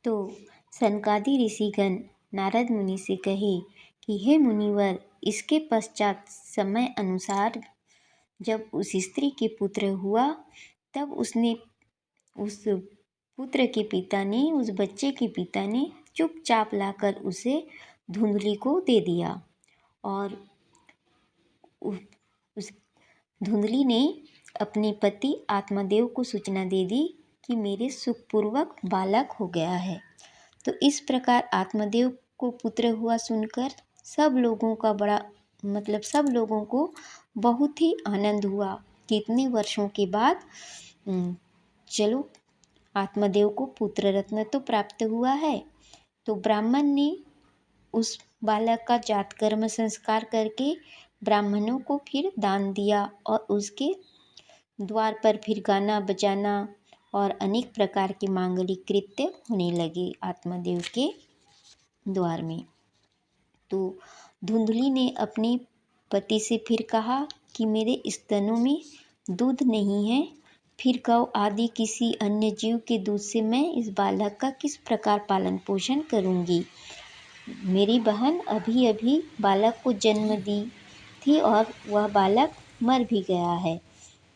तो सनकादि ऋषिगण नारद मुनि से कहे कि हे मुनिवर, इसके पश्चात समय अनुसार जब उस स्त्री के पुत्र हुआ, तब उस पुत्र के पिता ने, उस बच्चे के पिता ने चुपचाप लाकर उसे धुंधली को दे दिया। और उस धुंधली ने अपने पति आत्मदेव को सूचना दे दी कि मेरे सुखपूर्वक बालक हो गया है। तो इस प्रकार आत्मदेव को पुत्र हुआ सुनकर सब लोगों को बहुत ही आनंद हुआ कि इतने वर्षों के बाद चलो आत्मदेव को पुत्र रत्न तो प्राप्त हुआ है। तो ब्राह्मण ने उस बालक का जात कर्म संस्कार करके ब्राह्मणों को फिर दान दिया और उसके द्वार पर फिर गाना बजाना और अनेक प्रकार के मांगलिक कृत्य होने लगे आत्मदेव के द्वार में। तो धुंधली ने अपने पति से फिर कहा कि मेरे स्तनों में दूध नहीं है, फिर गौ आदि किसी अन्य जीव के दूध से मैं इस बालक का किस प्रकार पालन पोषण करूँगी। मेरी बहन अभी अभी बालक को जन्म दी थी और वह बालक मर भी गया है,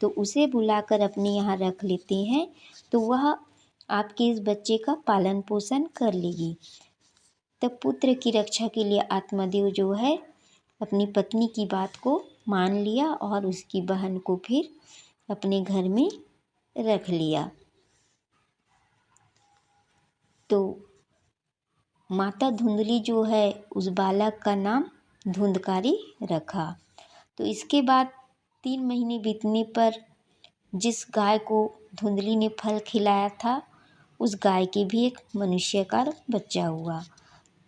तो उसे बुलाकर अपने यहाँ रख लेते हैं, तो वह आपके इस बच्चे का पालन पोषण कर लेगी। तब पुत्र की रक्षा के लिए आत्मदेव जो है अपनी पत्नी की बात को मान लिया और उसकी बहन को फिर अपने घर में रख लिया। तो माता धुंधली जो है उस बालक का नाम धुंधकारी रखा। तो इसके बाद 3 महीने बीतने पर जिस गाय को धुंधली ने फल खिलाया था, उस गाय के भी एक मनुष्यकार बच्चा हुआ।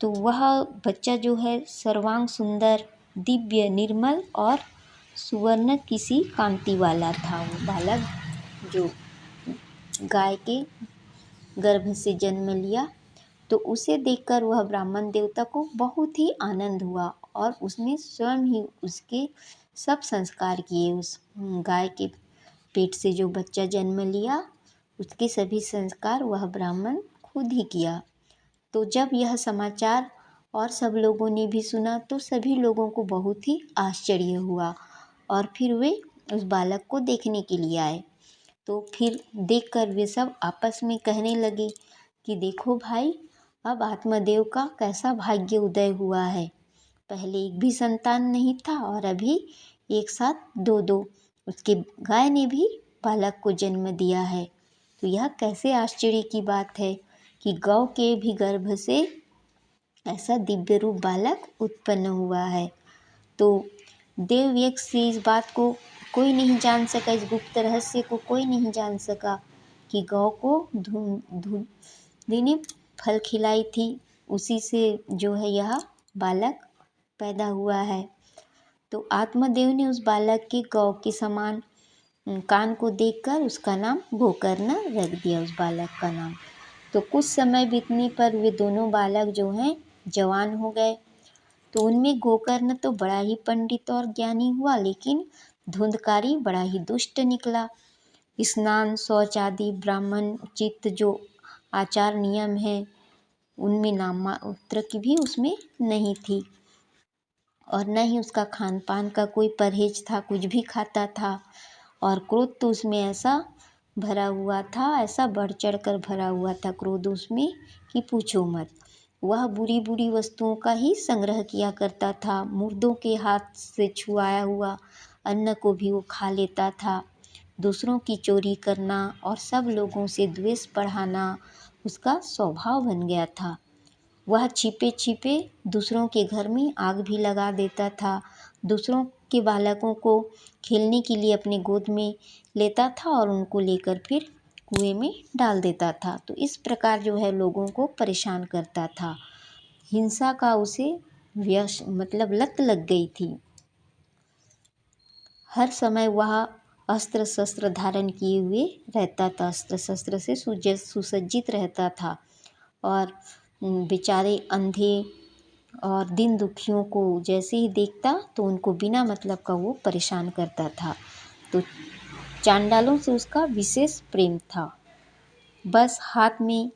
तो वह बच्चा जो है सर्वांग सुंदर, दिव्य, निर्मल और सुवर्ण किसी कांति वाला था। वो बालक जो गाय के गर्भ से जन्म लिया, तो उसे देखकर वह ब्राह्मण देवता को बहुत ही आनंद हुआ और उसने स्वयं ही उसके सब संस्कार किए। उस गाय के पेट से जो बच्चा जन्म लिया, उसके सभी संस्कार वह ब्राह्मण खुद ही किया। तो जब यह समाचार और सब लोगों ने भी सुना, तो सभी लोगों को बहुत ही आश्चर्य हुआ और फिर वे उस बालक को देखने के लिए आए। तो फिर देखकर वे सब आपस में कहने लगे कि देखो भाई, अब आत्मदेव का कैसा भाग्य उदय हुआ है। पहले एक भी संतान नहीं था और अभी एक साथ 2-2 उसके गाय ने भी बालक को जन्म दिया है। तो यह कैसे आश्चर्य की बात है कि गौ के भी गर्भ से ऐसा दिव्य रूप बालक उत्पन्न हुआ है। तो देवयज्ञ से इस बात को कोई नहीं जान सका, इस गुप्त रहस्य को कोई नहीं जान सका कि गौ को धुंधली ने फल खिलाई थी, उसी से जो है यह बालक पैदा हुआ है। तो आत्मदेव ने उस बालक के गौ के समान कान को देखकर उसका नाम गोकर्ण रख दिया, उस बालक का नाम। तो कुछ समय बीतने पर वे दोनों बालक जो हैं जवान हो गए। तो उनमें गोकर्ण तो बड़ा ही पंडित और ज्ञानी हुआ, लेकिन धुंधकारी बड़ा ही दुष्ट निकला। स्नान, शौच आदि ब्राह्मण उचित जो आचार नियम है, उनमें नाम मात्र की भी उसमें नहीं थी और न ही उसका खान पान का कोई परहेज था, कुछ भी खाता था। और क्रोध तो उसमें ऐसा भरा हुआ था, ऐसा बढ़ चढ़ कर भरा हुआ था क्रोध उसमें कि पूछो मत। वह बुरी बुरी वस्तुओं का ही संग्रह किया करता था। मुर्दों के हाथ से छुआया हुआ अन्न को भी वो खा लेता था। दूसरों की चोरी करना और सब लोगों से द्वेष बढ़ाना उसका स्वभाव बन गया था। वह छिपे छिपे दूसरों के घर में आग भी लगा देता था। दूसरों के बालकों को खेलने के लिए अपने गोद में लेता था और उनको लेकर फिर कुएं में डाल देता था। तो इस प्रकार जो है लोगों को परेशान करता था। हिंसा का उसे लत लग गई थी। हर समय वह अस्त्र शस्त्र धारण किए हुए रहता था, अस्त्र शस्त्र से सुसज्जित रहता था और बेचारे अंधे और दीन दुखियों को जैसे ही देखता तो उनको बिना मतलब का वो परेशान करता था। तो चांडालों से उसका विशेष प्रेम था। बस हाथ में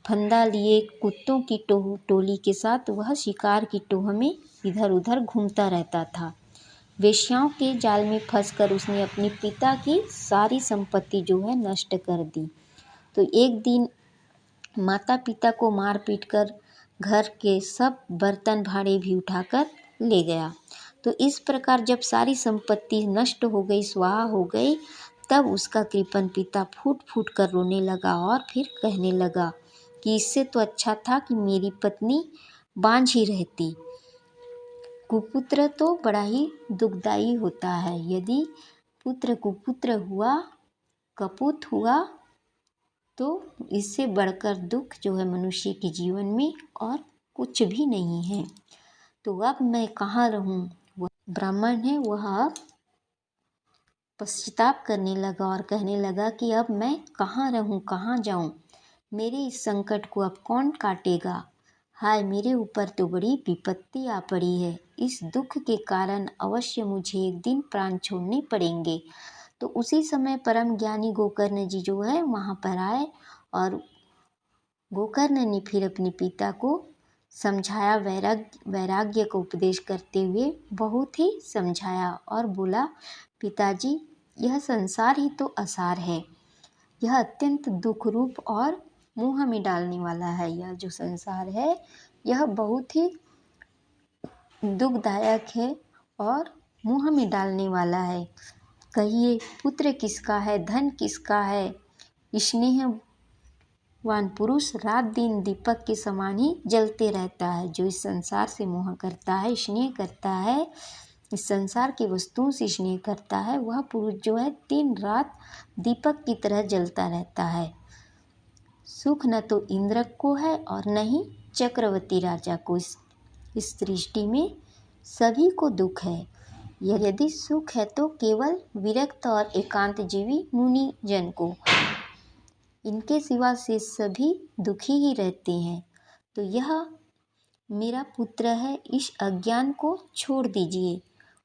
फंदा लिए कुत्तों की टोली के साथ वह शिकार की टोह में इधर उधर घूमता रहता था। वेश्याओं के जाल में फंसकर उसने अपने पिता की सारी संपत्ति जो है नष्ट कर दी। तो एक दिन माता पिता को मार पीट कर घर के सब बर्तन भांडे भी उठाकर ले गया। तो इस प्रकार जब सारी संपत्ति नष्ट हो गई, स्वाहा हो गई, तब उसका कृपन पिता फूट फूट कर रोने लगा और फिर कहने लगा कि इससे तो अच्छा था कि मेरी पत्नी बांझ ही रहती। कुपुत्र तो बड़ा ही दुखदायी होता है। यदि पुत्र कुपुत्र हुआ, कपूत हुआ, तो इससे बढ़कर दुख जो है मनुष्य के जीवन में और कुछ भी नहीं है। तो अब मैं कहाँ रहूँ? वह ब्राह्मण है, वह पश्चाताप करने लगा और कहने लगा कि अब मैं कहाँ रहूँ, कहाँ जाऊँ? मेरे इस संकट को अब कौन काटेगा? हाय, मेरे ऊपर तो बड़ी विपत्ति आ पड़ी है। इस दुख के कारण अवश्य मुझे एक दिन प्राण छोड़ने पड़ेंगे। तो उसी समय परम ज्ञानी गोकर्ण जी जो है वहाँ पर आए और गोकर्ण ने फिर अपने पिता को समझाया, वैराग्य को उपदेश करते हुए बहुत ही समझाया और बोला, पिताजी, यह संसार ही तो असार है। यह अत्यंत दुख रूप और मुँह में डालने वाला है। यह जो संसार है यह बहुत ही दुखदायक है और मुँह में डालने वाला है। कहिए पुत्र किसका है, धन किसका है? स्नेहवान पुरुष रात दिन दीपक के समान ही जलते रहता है। जो इस संसार से मोह करता है, स्नेह करता है, इस संसार की वस्तुओं से स्नेह करता है, वह पुरुष जो है दिन रात दीपक की तरह जलता रहता है। सुख न तो इंद्र को है और न ही चक्रवर्ती राजा को। इस सृष्टि में सभी को दुख है। यदि सुख है तो केवल विरक्त और एकांत जीवी मुनि जन को, इनके सिवा से सभी दुखी ही रहते हैं। तो यह मेरा पुत्र है, इस अज्ञान को छोड़ दीजिए।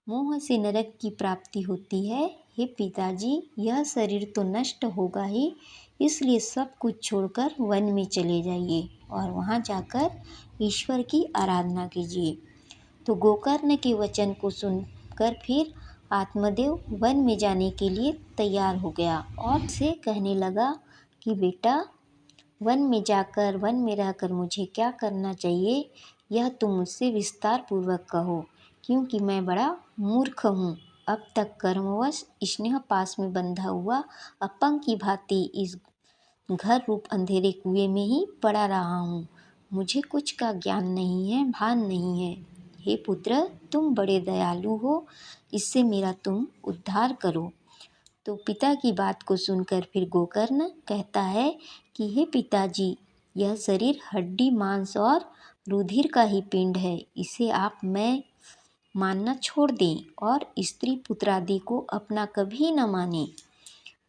मोह से नरक की प्राप्ति होती है। हे पिताजी, यह शरीर तो नष्ट होगा ही, इसलिए सब कुछ छोड़कर वन में चले जाइए और वहाँ जाकर ईश्वर की आराधना कीजिए। तो गोकर्ण के वचन को सुनकर फिर आत्मदेव वन में जाने के लिए तैयार हो गया और से कहने लगा कि बेटा, वन में जाकर, वन में रहकर मुझे क्या करना चाहिए, यह तुम मुझसे विस्तार पूर्वक कहो, क्योंकि मैं बड़ा मूर्ख हूँ। अब तक कर्मवश स्नेह पास में बंधा हुआ अपंग की भांति इस घर रूप अंधेरे कुएं में ही पड़ा रहा हूँ। मुझे कुछ का ज्ञान नहीं है, भान नहीं है। हे पुत्र, तुम बड़े दयालु हो, इससे मेरा तुम उद्धार करो। तो पिता की बात को सुनकर फिर गोकर्ण कहता है कि हे पिताजी, यह शरीर हड्डी मांस और रुधिर का ही पिंड है। इसे आप मैं मानना छोड़ दें और स्त्री पुत्र आदि को अपना कभी न माने।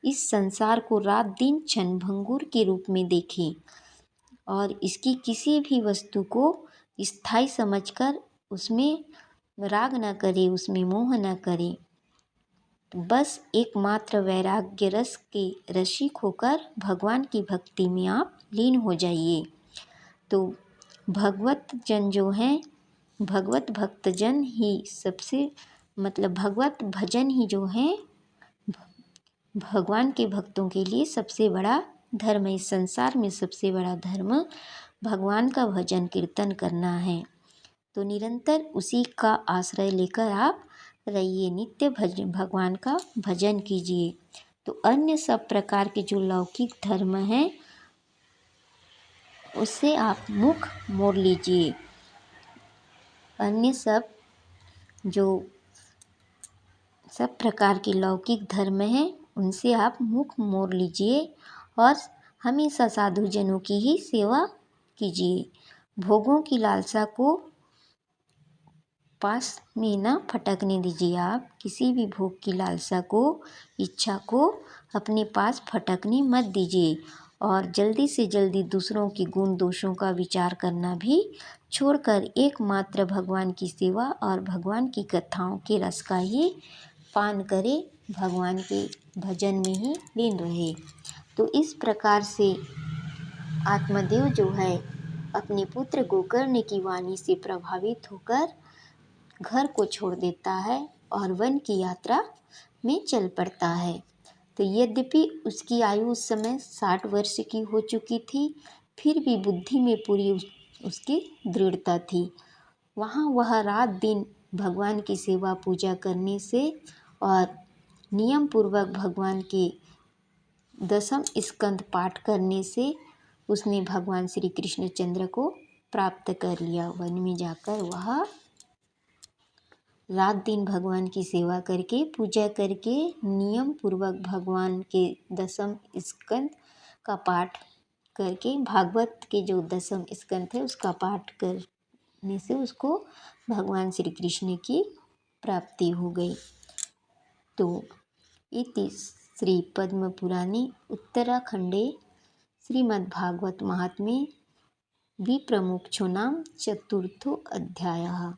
इस संसार को रात दिन क्षणभंगुर के रूप में देखें और इसकी किसी भी वस्तु को स्थायी समझकर उसमें राग न करें, उसमें मोह न करें। तो बस एकमात्र वैराग्य रस के रसिक होकर भगवान की भक्ति में आप लीन हो जाइए। तो भगवत जन जो हैं, भगवत भक्तजन ही सबसे भगवत भजन ही जो है भगवान के भक्तों के लिए सबसे बड़ा धर्म है। इस संसार में सबसे बड़ा धर्म भगवान का भजन कीर्तन करना है। तो निरंतर उसी का आश्रय लेकर आप रहिए, नित्य भगवान का भजन कीजिए। तो अन्य सब प्रकार के जो लौकिक धर्म हैं उससे आप मुख मोड़ लीजिए। अन्य सब प्रकार के लौकिक धर्म हैं उनसे आप मुख मोड़ लीजिए और हमेशा साधु जनों की ही सेवा कीजिए। भोगों की लालसा को पास में ना फटकने दीजिए। आप किसी भी भोग की लालसा को, इच्छा को अपने पास फटकने मत दीजिए और जल्दी से जल्दी दूसरों के गुण दोषों का विचार करना भी छोड़कर एकमात्र भगवान की सेवा और भगवान की कथाओं के रस का ही पान करे, भगवान के भजन में ही लीन रहे। तो इस प्रकार से आत्मदेव जो है अपने पुत्र गोकर्ण की वाणी से प्रभावित होकर घर को छोड़ देता है और वन की यात्रा में चल पड़ता है। तो यद्यपि उसकी आयु उस समय 60 वर्ष की हो चुकी थी, फिर भी बुद्धि में पूरी उसकी दृढ़ता थी। वहाँ वह रात दिन भगवान की सेवा पूजा करने से और नियम पूर्वक भगवान के दसम स्कंद पाठ करने से उसने भगवान श्री कृष्णचंद्र को प्राप्त कर लिया। वन में जाकर वह रात दिन भगवान की सेवा करके पूजा करके नियम पूर्वक भगवान के दसम स्कंद का पाठ करके भागवत के जो दसम स्कंद है उसका पाठ करने से उसको भगवान श्री कृष्ण की प्राप्ति हो गई। तो इति श्री पद्म पुराणे उत्तराखंडे श्रीमद्भागवत महात्म्ये विप्रमोक्षो नाम चतुर्थो अध्यायः।